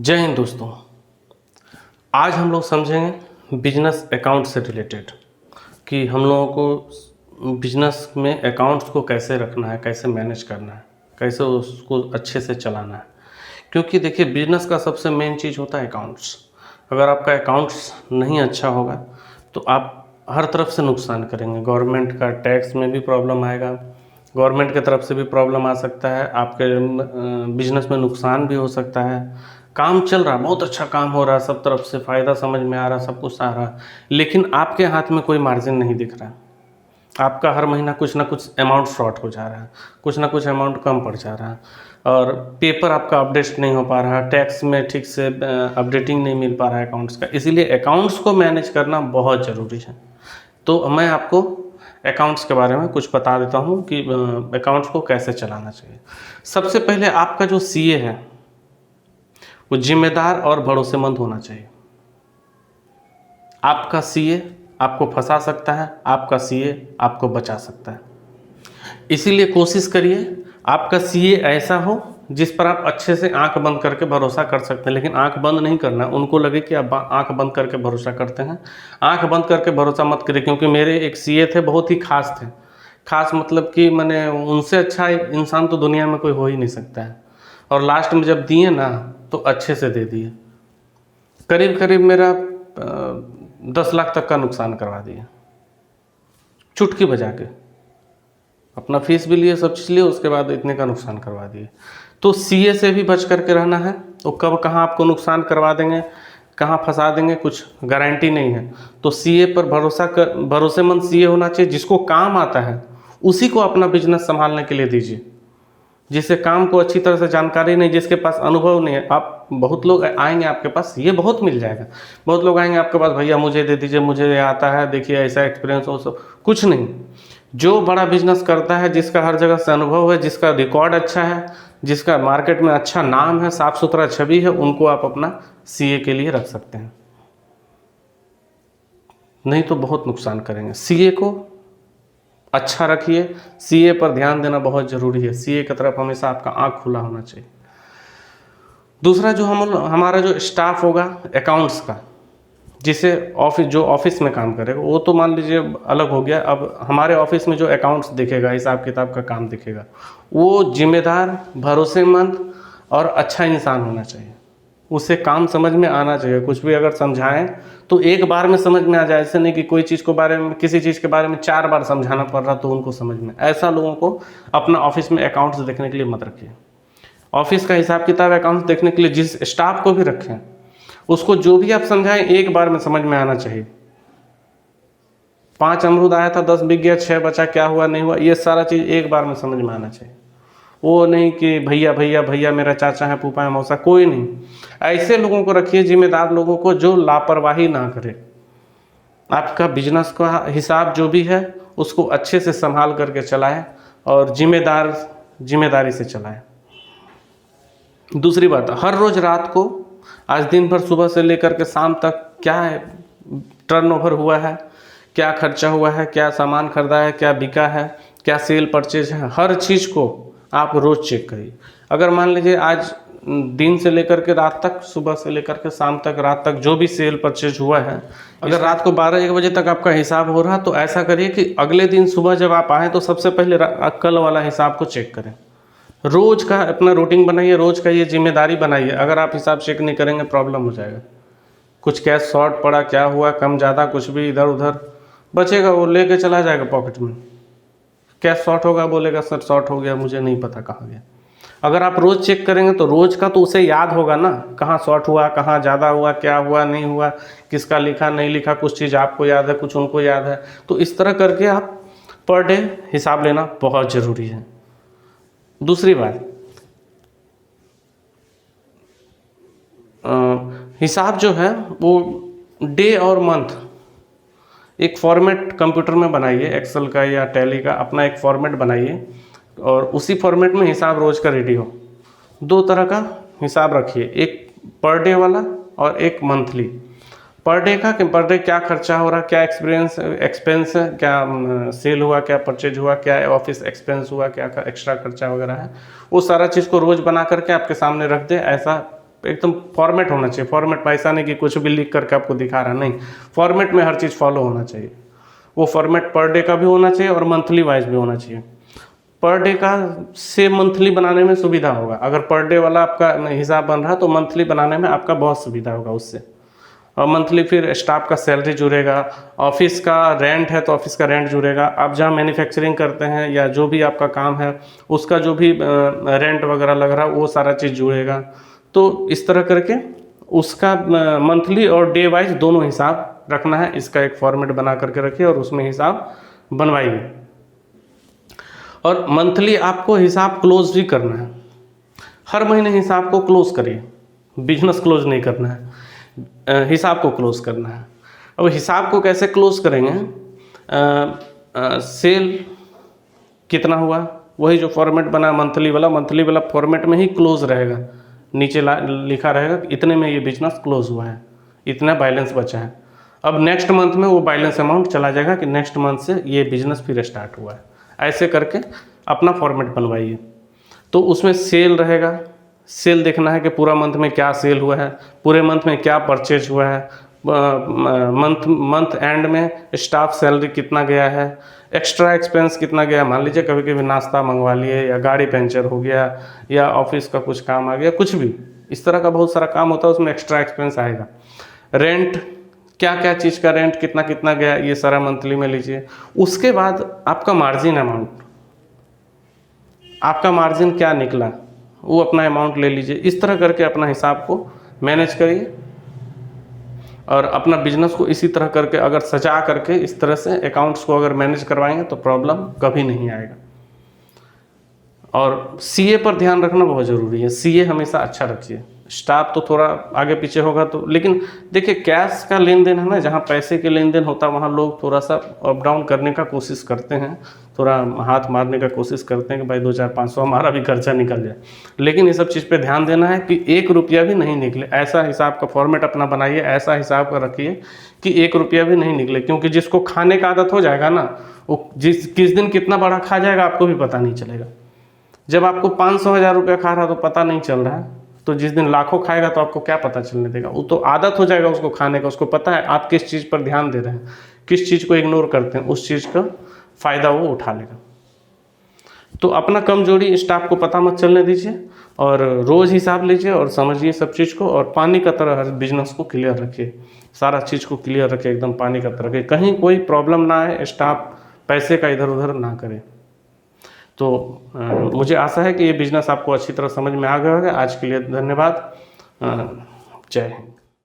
जय हिंद दोस्तों। आज हम लोग समझेंगे बिजनेस अकाउंट से रिलेटेड कि हम लोगों को बिजनेस में अकाउंट्स को कैसे रखना है, कैसे मैनेज करना है, कैसे उसको अच्छे से चलाना है। क्योंकि देखिए, बिजनेस का सबसे मेन चीज़ होता है अकाउंट्स। अगर आपका अकाउंट्स नहीं अच्छा होगा तो आप हर तरफ से नुकसान करेंगे। गवर्नमेंट का टैक्स में भी प्रॉब्लम आएगा, गवर्नमेंट की तरफ से भी प्रॉब्लम आ सकता है, आपके बिजनेस में नुकसान भी हो सकता है। काम चल रहा, बहुत अच्छा काम हो रहा, सब तरफ से फ़ायदा समझ में आ रहा, सब कुछ आ रहा, लेकिन आपके हाथ में कोई मार्जिन नहीं दिख रहा। आपका हर महीना कुछ ना कुछ अमाउंट शॉर्ट हो जा रहा है, कुछ ना कुछ अमाउंट कम पड़ जा रहा है, और पेपर आपका अपडेट नहीं हो पा रहा, टैक्स में ठीक से अपडेटिंग नहीं मिल पा रहा है अकाउंट्स का। इसीलिए अकाउंट्स को मैनेज करना बहुत ज़रूरी है। तो मैं आपको अकाउंट्स के बारे में कुछ बता देता हूँ कि अकाउंट्स को कैसे चलाना चाहिए। सबसे पहले आपका जो सीए है वो जिम्मेदार और भरोसेमंद होना चाहिए। आपका सीए आपको फंसा सकता है, आपका सीए आपको बचा सकता है। इसीलिए कोशिश करिए आपका सीए ऐसा हो जिस पर आप अच्छे से आंख बंद करके भरोसा कर सकते हैं। लेकिन आंख बंद नहीं करना, उनको लगे कि आप आंख बंद करके भरोसा करते हैं। आंख बंद करके भरोसा मत करिए, क्योंकि मेरे एक सीए थे, बहुत ही खास थे। खास मतलब कि मैंने उनसे अच्छा इंसान तो दुनिया में कोई हो ही नहीं सकता है। और लास्ट में जब दिए ना तो अच्छे से दे दिए। करीब करीब मेरा 10 लाख तक का नुकसान करवा दिए, चुटकी बजा के। अपना फीस भी लिए, सब चीज़ लिए, उसके बाद इतने का नुकसान करवा दिए। तो सीए से भी बच करके रहना है। तो कब कहाँ आपको नुकसान करवा देंगे, कहाँ फंसा देंगे, कुछ गारंटी नहीं है। तो सीए पर भरोसेमंद सीए होना चाहिए, जिसको काम आता है उसी को अपना बिजनेस संभालने के लिए दीजिए। जिससे काम को अच्छी तरह से जानकारी नहीं, जिसके पास अनुभव नहीं है। आप बहुत लोग आएंगे आपके पास, ये बहुत मिल जाएगा। बहुत लोग आएंगे आपके पास, भैया मुझे दे दीजिए, मुझे आता है, देखिए ऐसा एक्सपीरियंस हो, सब कुछ नहीं। जो बड़ा बिजनेस करता है, जिसका हर जगह से अनुभव है, जिसका रिकॉर्ड अच्छा है, जिसका मार्केट में अच्छा नाम है, साफ सुथरा छवि है, उनको आप अपना सीए के लिए रख सकते हैं। नहीं तो बहुत नुकसान करेंगे। सीए को अच्छा रखिए, सीए पर ध्यान देना बहुत ज़रूरी है। सीए की तरफ हमेशा आपका आंख खुला होना चाहिए। दूसरा, जो हमारा जो स्टाफ होगा अकाउंट्स का, जिसे जो ऑफिस में काम करेगा, वो तो मान लीजिए अलग हो गया। अब हमारे ऑफिस में जो अकाउंट्स दिखेगा, हिसाब किताब का काम दिखेगा, वो जिम्मेदार, भरोसेमंद और अच्छा इंसान होना चाहिए। उसे काम समझ में आना चाहिए। कुछ भी अगर समझाएं तो एक बार में समझ में आ जाए। ऐसे नहीं कि कोई चीज़ के बारे में, किसी चीज़ के बारे में 4 बार समझाना पड़ रहा तो उनको समझ में। ऐसा लोगों को अपना ऑफिस में अकाउंट्स देखने के लिए मत रखिए। ऑफिस का हिसाब किताब अकाउंट्स देखने के लिए जिस स्टाफ को भी रखें, उसको जो भी आप समझाएं एक बार में समझ में आना चाहिए। 5 अमरूद आया था, 10 बिक गया, 6 बचा, क्या हुआ नहीं हुआ, ये सारा चीज़ एक बार में समझ में आना चाहिए। वो नहीं कि भैया भैया भैया, मेरा चाचा है, फूफा है, मौसा, कोई नहीं। ऐसे लोगों को रखिए, जिम्मेदार लोगों को, जो लापरवाही ना करे। आपका बिजनेस का हिसाब जो भी है उसको अच्छे से संभाल करके चलाएं और जिम्मेदारी से चलाएं। दूसरी बात, हर रोज़ रात को, आज दिन भर सुबह से लेकर के शाम तक क्या टर्नओवर हुआ है, क्या खर्चा हुआ है, क्या सामान खरीदा है, क्या बिका है, क्या सेल परचेज है, हर चीज़ को आप रोज़ चेक करिए। अगर मान लीजिए आज दिन से लेकर के रात तक, सुबह से लेकर के शाम तक, रात तक जो भी सेल परचेज हुआ है, अगर रात को 12-1 बजे तक आपका हिसाब हो रहा, तो ऐसा करिए कि अगले दिन सुबह जब आप आएँ तो सबसे पहले कल वाला हिसाब को चेक करें। रोज़ का अपना रूटीन बनाइए, रोज़ का ये जिम्मेदारी बनाइए। अगर आप हिसाब चेक नहीं करेंगे प्रॉब्लम हो जाएगा। कुछ कैश शॉर्ट पड़ा, क्या हुआ, कम ज़्यादा कुछ भी इधर उधर बचेगा, वो लेके चला जाएगा पॉकेट में। कैश शॉर्ट होगा, बोलेगा सर शॉर्ट हो गया, मुझे नहीं पता कहाँ गया। अगर आप रोज़ चेक करेंगे तो रोज़ का तो उसे याद होगा ना, कहाँ शॉर्ट हुआ, कहाँ ज़्यादा हुआ, क्या हुआ नहीं हुआ, किसका लिखा नहीं लिखा, कुछ चीज़ आपको याद है, कुछ उनको याद है। तो इस तरह करके आप पर डे हिसाब लेना बहुत ज़रूरी है। दूसरी बात, हिसाब जो है वो डे और मंथ एक फॉर्मेट कंप्यूटर में बनाइए, एक्सेल का या टैली का अपना एक फॉर्मेट बनाइए, और उसी फॉर्मेट में हिसाब रोज़ का रेडी हो। 2 तरह का हिसाब रखिए, एक पर डे वाला और एक मंथली। पर डे का कि पर डे क्या खर्चा हो रहा, क्या एक्सपेंस है, क्या सेल हुआ, क्या परचेज हुआ, क्या ऑफिस एक्सपेंस हुआ, क्या एक्स्ट्रा खर्चा वगैरह है, वो सारा चीज़ को रोज़ बना करके आपके सामने रख दे। ऐसा एकदम फॉर्मेट होना चाहिए। फॉर्मेट ऐसा नहीं कि कुछ भी लिख करके आपको दिखा रहा, नहीं, फॉर्मेट में हर चीज़ फॉलो होना चाहिए। वो फॉर्मेट पर डे का भी होना चाहिए और मंथली वाइज भी होना चाहिए। पर डे का से मंथली बनाने में सुविधा होगा। अगर पर डे वाला आपका हिसाब बन रहा है तो मंथली बनाने में आपका बहुत सुविधा होगा उससे। और मंथली फिर स्टाफ का सैलरी जुड़ेगा, ऑफिस का रेंट है तो ऑफिस का रेंट जुड़ेगा, आप जहाँ मैन्युफैक्चरिंग करते हैं या जो भी आपका काम है उसका जो भी रेंट वगैरह लग रहा है वो सारा चीज़ जुड़ेगा। तो इस तरह करके उसका मंथली और डे वाइज दोनों हिसाब रखना है। इसका एक फॉर्मेट बना करके रखिए और उसमें हिसाब बनवाइए। और मंथली आपको हिसाब क्लोज भी करना है, हर महीने हिसाब को क्लोज करिए। बिजनेस क्लोज नहीं करना है, हिसाब को क्लोज करना है। अब हिसाब को कैसे क्लोज करेंगे? सेल कितना हुआ, वही जो फॉर्मेट बना मंथली वाला फॉर्मेट में ही क्लोज रहेगा। नीचे लिखा रहेगा इतने में ये बिजनेस क्लोज हुआ है, इतना बैलेंस बचा है। अब नेक्स्ट मंथ में वो बैलेंस अमाउंट चला जाएगा कि नेक्स्ट मंथ से ये बिजनेस फिर स्टार्ट हुआ है। ऐसे करके अपना फॉर्मेट बनवाइए। तो उसमें सेल रहेगा, सेल देखना है कि पूरा मंथ में क्या सेल हुआ है, पूरे मंथ में क्या परचेज हुआ है, मंथ एंड में स्टाफ सैलरी कितना गया है, एक्स्ट्रा एक्सपेंस कितना गया। मान लीजिए कभी कभी नाश्ता मंगवा लिए या गाड़ी पंचर हो गया या ऑफिस का कुछ काम आ गया, कुछ भी इस तरह का बहुत सारा काम होता है, उसमें एक्स्ट्रा एक्सपेंस आएगा। रेंट, क्या क्या चीज़ का रेंट कितना कितना गया, ये सारा मंथली में लीजिए। उसके बाद आपका मार्जिन अमाउंट, आपका मार्जिन क्या निकला वो अपना अमाउंट ले लीजिए। इस तरह करके अपना हिसाब को मैनेज करिए और अपना बिजनेस को इसी तरह करके अगर सजा करके इस तरह से अकाउंट्स को अगर मैनेज करवाएंगे तो प्रॉब्लम कभी नहीं आएगा। और सीए पर ध्यान रखना बहुत ज़रूरी है। सीए हमेशा अच्छा रखिए। स्टाफ तो थोड़ा आगे पीछे होगा तो, लेकिन देखिए कैश का लेन देन है ना, जहाँ पैसे के लेन देन होता है वहाँ लोग थोड़ा सा अप डाउन करने का कोशिश करते हैं, थोड़ा हाथ मारने का कोशिश करते हैं कि भाई 2-4-500 हमारा भी खर्चा निकल जाए। लेकिन ये सब चीज़ पे ध्यान देना है कि 1 रुपया भी नहीं निकले। ऐसा हिसाब का फॉर्मेट अपना बनाइए, ऐसा हिसाब का रखिए कि 1 रुपया भी नहीं निकले। क्योंकि जिसको खाने का आदत हो जाएगा ना, वो किस दिन कितना बड़ा खा जाएगा आपको भी पता नहीं चलेगा। जब आपको 500-1000 रुपया खा रहा तो पता नहीं चल रहा है, तो जिस दिन लाखों खाएगा तो आपको क्या पता चलने देगा। वो तो आदत हो जाएगा उसको खाने का, उसको पता है आप किस चीज़ पर ध्यान दे रहे हैं, किस चीज़ को इग्नोर करते हैं, उस चीज़ का फ़ायदा वो उठा लेगा। तो अपना कमजोरी स्टाफ को पता मत चलने दीजिए और रोज़ हिसाब लीजिए और समझिए सब चीज़ को। और पानी का तरह हर बिजनेस को क्लियर रखिए, सारा चीज़ को क्लियर रखिए, एकदम पानी का तरह रखिए, कहीं कोई प्रॉब्लम ना आए, स्टाफ पैसे का इधर उधर ना करे। तो मुझे आशा है कि ये बिज़नेस आपको अच्छी तरह समझ में आ गया होगा। आज के लिए धन्यवाद। जय हिंद।